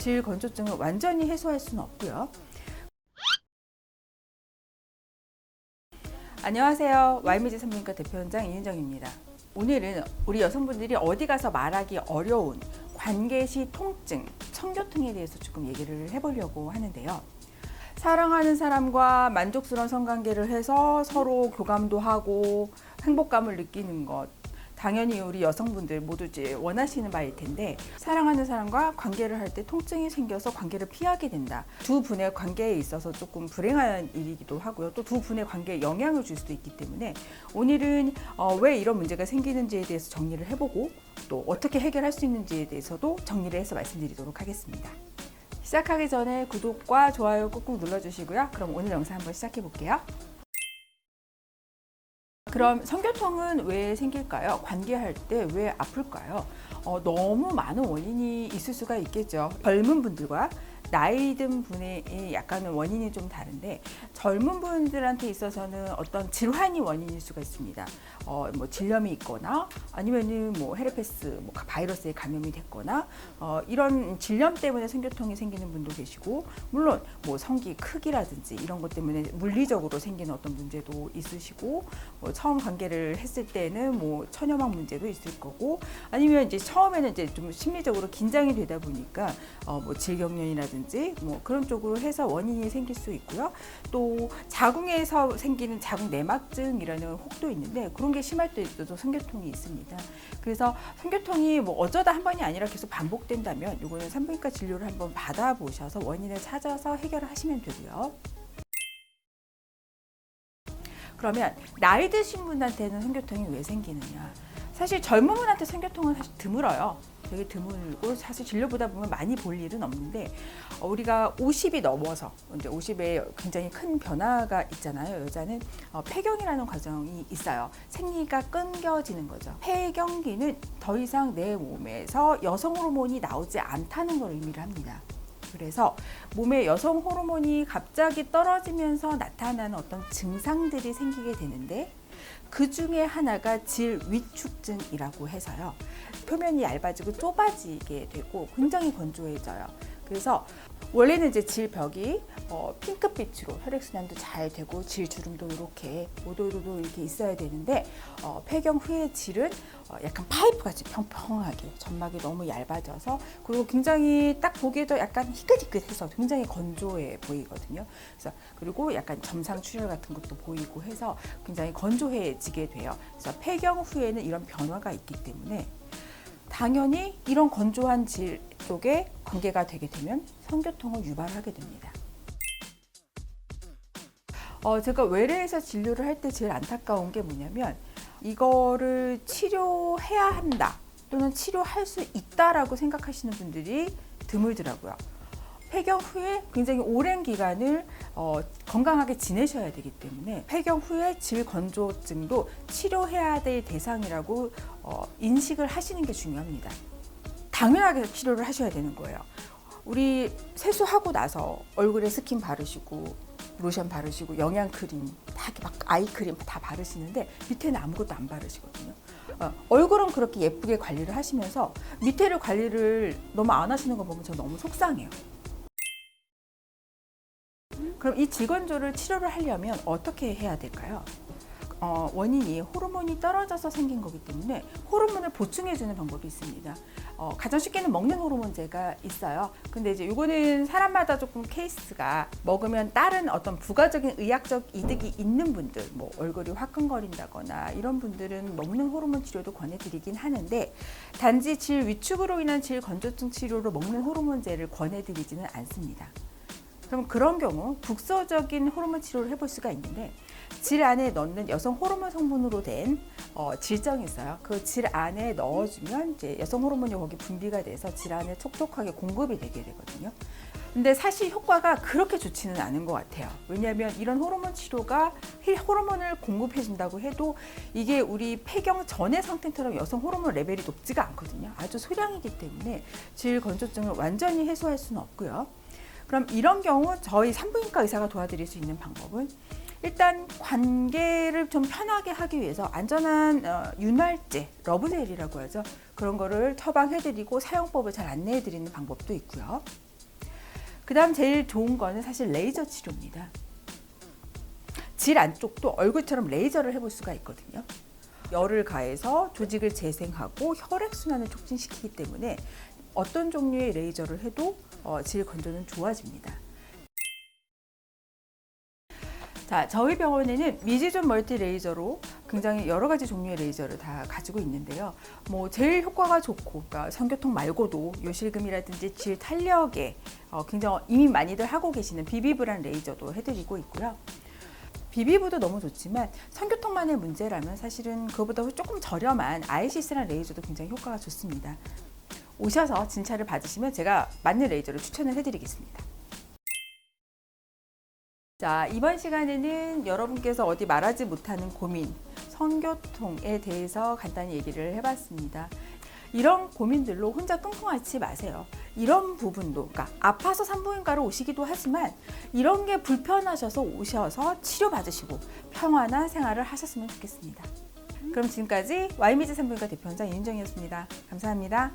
질 건조증을 완전히 해소할 수는 없고요. 안녕하세요. YMG 산부인과 대표원장 이은정입니다. 오늘은 우리 여성분들이 어디 가서 말하기 어려운 관계시 통증, 청교통에 대해서 조금 얘기를 해보려고 하는데요. 사랑하는 사람과 만족스러운 성관계를 해서 서로 교감도 하고 행복감을 느끼는 것, 당연히 우리 여성분들 모두 이제 원하시는 바일 텐데, 사랑하는 사람과 관계를 할 때 통증이 생겨서 관계를 피하게 된다. 두 분의 관계에 있어서 조금 불행한 일이기도 하고요. 또 두 분의 관계에 영향을 줄 수도 있기 때문에 오늘은 왜 이런 문제가 생기는지에 대해서 정리를 해보고 또 어떻게 해결할 수 있는지에 대해서도 정리를 해서 말씀드리도록 하겠습니다. 시작하기 전에 구독과 좋아요 꾹꾹 눌러주시고요. 그럼 오늘 영상 한번 시작해 볼게요. 그럼 성교통은 왜 생길까요? 관계할 때 왜 아플까요? 너무 많은 원인이 있을 수가 있겠죠. 젊은 분들과 나이 든 분의 약간은 원인이 좀 다른데, 젊은 분들한테 있어서는 어떤 질환이 원인일 수가 있습니다. 뭐 질염이 있거나 아니면은 뭐 헤르페스, 뭐 바이러스에 감염이 됐거나 이런 질염 때문에 성교통이 생기는 분도 계시고, 물론 뭐 성기 크기라든지 이런 것 때문에 물리적으로 생기는 어떤 문제도 있으시고, 뭐 처음 관계를 했을 때는 뭐 처녀막 문제도 있을 거고, 아니면 이제 처음에는 이제 좀 심리적으로 긴장이 되다 보니까 뭐 질경련이라든지 뭐 그런 쪽으로 해서 원인이 생길 수 있고요. 또 자궁에서 생기는 자궁 내막증이라는 혹도 있는데, 그런 게 심할 때도 성교통이 있습니다. 그래서 성교통이 뭐 어쩌다 한 번이 아니라 계속 반복된다면 이거는 산부인과 진료를 한번 받아보셔서 원인을 찾아서 해결을 하시면 되고요. 그러면 나이 드신 분한테는 성교통이 왜 생기느냐? 사실 젊은 분한테 성교통은 사실 드물어요. 되게 드물고 사실 진료보다 보면 많이 볼 일은 없는데, 우리가 50이 넘어서 이제 50에 굉장히 큰 변화가 있잖아요. 여자는 폐경이라는 과정이 있어요. 생리가 끊겨지는 거죠. 폐경기는 더 이상 내 몸에서 여성 호르몬이 나오지 않다는 걸 의미를 합니다. 그래서 몸에 여성 호르몬이 갑자기 떨어지면서 나타나는 어떤 증상들이 생기게 되는데, 그 중에 하나가 질 위축증이라고 해서요. 표면이 얇아지고 좁아지게 되고 굉장히 건조해져요. 그래서 원래는 이제 질벽이 핑크빛으로 혈액순환도 잘 되고 질 주름도 이렇게 오도로도 이렇게 있어야 되는데, 폐경 후의 질은 약간 파이프같이 평평하게 점막이 너무 얇아져서, 그리고 굉장히 딱 보기에도 약간 희끗희끗해서 굉장히 건조해 보이거든요. 그래서 그리고 약간 점상 출혈 같은 것도 보이고 해서 굉장히 건조해지게 돼요. 그래서 폐경 후에는 이런 변화가 있기 때문에 당연히 이런 건조한 질 쪽에 관계가 되게 되면 성교통을 유발하게 됩니다. 제가 외래에서 진료를 할 때 제일 안타까운 게 뭐냐면, 이거를 치료해야 한다 또는 치료할 수 있다라고 생각하시는 분들이 드물더라고요. 폐경 후에 굉장히 오랜 기간을 건강하게 지내셔야 되기 때문에 폐경 후에 질 건조증도 치료해야 될 대상이라고 인식을 하시는 게 중요합니다. 당연하게 치료를 하셔야 되는 거예요. 우리 세수하고 나서 얼굴에 스킨 바르시고 로션 바르시고 영양크림 다 이렇게 막 아이크림 다 바르시는데 밑에는 아무것도 안 바르시거든요. 얼굴은 그렇게 예쁘게 관리를 하시면서 밑에를 관리를 너무 안 하시는 거 보면 저 너무 속상해요. 그럼 이 질건조를 치료를 하려면 어떻게 해야 될까요? 원인이 호르몬이 떨어져서 생긴 거기 때문에 호르몬을 보충해주는 방법이 있습니다. 가장 쉽게는 먹는 호르몬제가 있어요. 근데 이제 이거는 사람마다 조금 케이스가, 먹으면 다른 어떤 부가적인 의학적 이득이 있는 분들, 뭐 얼굴이 화끈거린다거나 이런 분들은 먹는 호르몬 치료도 권해드리긴 하는데, 단지 질 위축으로 인한 질 건조증 치료로 먹는 호르몬제를 권해드리지는 않습니다. 그럼 그런 경우 국소적인 호르몬 치료를 해볼 수가 있는데, 질 안에 넣는 여성 호르몬 성분으로 된 질정이 있어요. 그 질 안에 넣어주면 이제 여성 호르몬이 거기 분비가 돼서 질 안에 촉촉하게 공급이 되게 되거든요. 근데 사실 효과가 그렇게 좋지는 않은 것 같아요. 왜냐하면 이런 호르몬 치료가 호르몬을 공급해준다고 해도 이게 우리 폐경 전의 상태처럼 여성 호르몬 레벨이 높지가 않거든요. 아주 소량이기 때문에 질 건조증을 완전히 해소할 수는 없고요. 그럼 이런 경우 저희 산부인과 의사가 도와드릴 수 있는 방법은, 일단 관계를 좀 편하게 하기 위해서 안전한 윤활제, 러브젤이라고 하죠. 그런 거를 처방해드리고 사용법을 잘 안내해드리는 방법도 있고요. 그다음 제일 좋은 거는 사실 레이저 치료입니다. 질 안쪽도 얼굴처럼 레이저를 해볼 수가 있거든요. 열을 가해서 조직을 재생하고 혈액순환을 촉진시키기 때문에 어떤 종류의 레이저를 해도 질 건조는 좋아집니다. 자, 저희 병원에는 미지존 멀티 레이저로 굉장히 여러 가지 종류의 레이저를 다 가지고 있는데요. 뭐 제일 효과가 좋고, 그러니까 성교통 말고도 요실금이라든지 질 탄력에 굉장히 이미 많이들 하고 계시는 비비브란 레이저도 해드리고 있고요. 비비브도 너무 좋지만 성교통만의 문제라면 사실은 그거보다 조금 저렴한 아이시스란 레이저도 굉장히 효과가 좋습니다. 오셔서 진찰을 받으시면 제가 맞는 레이저를 추천을 해드리겠습니다. 자, 이번 시간에는 여러분께서 어디 말하지 못하는 고민, 성교통에 대해서 간단히 얘기를 해봤습니다. 이런 고민들로 혼자 끙끙 앓지 마세요. 이런 부분도, 그러니까 아파서 산부인과로 오시기도 하지만 이런 게 불편하셔서 오셔서 치료받으시고 평안한 생활을 하셨으면 좋겠습니다. 그럼 지금까지 YMG 산부인과 대표원장 이은정이었습니다. 감사합니다.